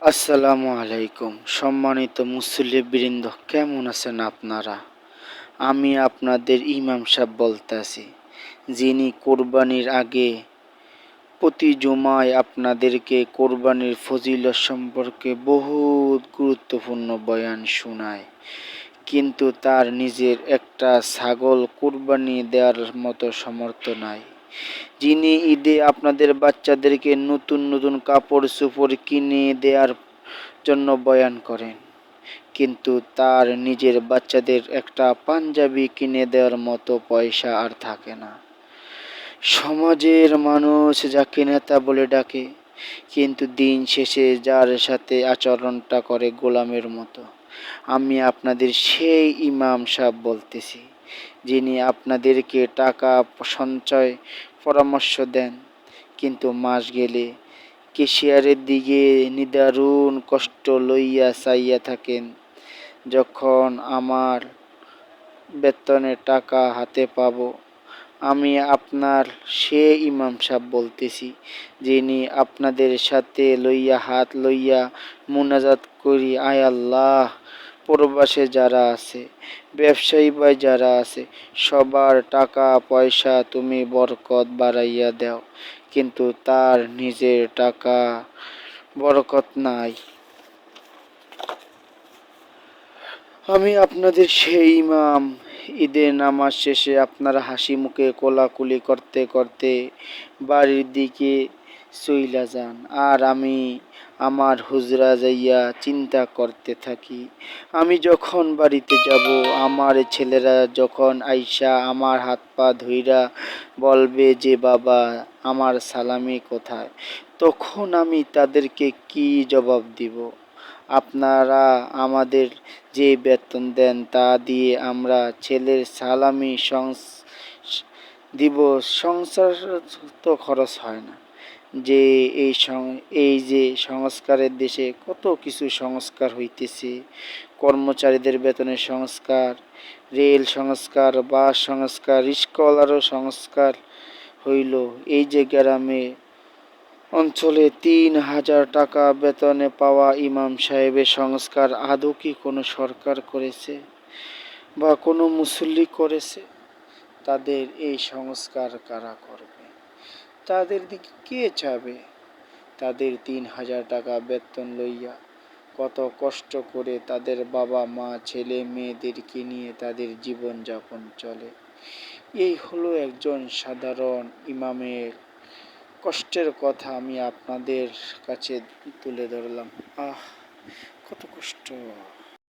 আসসালামু আলাইকুম। সম্মানিত মুসল্লিবৃন্দ, কেমন আছেন আপনারা? আমি আপনাদের ইমাম সাহেব বলতেছি, যিনি কোরবানির আগে প্রতি জুমায় আপনাদেরকে কোরবানির ফজিলত সম্পর্কে বহুত গুরুত্বপূর্ণ বয়ান শোনায়, কিন্তু তার নিজের একটা ছাগল কোরবানি দেওয়ার মতো সামর্থ্য নাই। যিনি ঈদে আপনাদের বাচ্চাদেরকে নতুন নতুন কাপড় চোপড় কিনে দেওয়ার জন্য বয়ান করেন, কিন্তু তার নিজের বাচ্চাদের একটা পাঞ্জাবি কিনে দেওয়ার মতো পয়সা আর থাকে না। সমাজের মানুষ যাকে নেতা বলে ডাকে, কিন্তু দিন শেষে যার সাথে আচরণটা করে গোলামের মতো। আমি আপনাদের সেই ইমাম সাহেব বলতেছি, যিনি আপনাদেরকে টাকা সঞ্চয় পরামর্শ দেন, কিন্তু মাস গেলে কেশিয়ারের দিকে নিদারুণ কষ্ট লইয়া চাইয়া থাকেন। যখন আমার বেতনের টাকা হাতে পাব, আমি আপনার সে ইমাম সাহেব বলতেছি, যিনি আপনাদের সাথে লইয়া হাত লইয়া মুনাজাত করি, আয় আল্লাহ, প্রবাসে যারা আছে, ব্যবসায়ী ভাই যারা আছে, সবার টাকা পয়সা তুমি বরকত বাড়াইয়া দাও, কিন্তু তার নিজের টাকা বরকত নাই। আমি আপনাদের সেই ইমাম। ঈদের নামাজ শেষে আপনারা হাসি মুখে কোলাকুলি করতে করতে বাড়ির দিকে চইলা যান, আর আমি আমার হুজরা যাইয়া চিন্তা করতে থাকি, আমি যখন বাড়িতে যাব, আমার ছেলেরা যখন আইসা আমার হাত পা ধইরা বলবে যে বাবা, আমার সালামি কোথায়, তখন আমি তাদেরকে কি জবাব দিব? আপনারা আমাদের যে বেতন দেন তা দিয়ে আমরা ছেলের সালামি দিব, সংসার তো খরচ হয় না। যে এই যে সংস্কারের দেশে কত কিছু সংস্কার হইতেছে, কর্মচারীদের বেতনের সংস্কার, রেল সংস্কার, বাস সংস্কার, রিস্কাওয়ালারও সংস্কার হইল। এই যে গ্রামে অঞ্চলে ৩,০০০ টাকা বেতনে পাওয়া ইমাম সাহেবের সংস্কার আদৌ কি কোনো সরকার করেছে বা কোনো মুসল্লি করেছে? তাদের এই সংস্কার কারা করবে? তাদের দিকে কে চাবে? তাদের ৩,০০০ টাকা বেতন লইয়া কত কষ্ট করে তাদের বাবা মা ছেলে মেয়েদেরকে নিয়ে তাদের জীবন যাপন চলে। এই হলো একজন সাধারণ ইমামের কষ্টের কথা আমি আপনাদের কাছে তুলে ধরলাম। কত কষ্ট!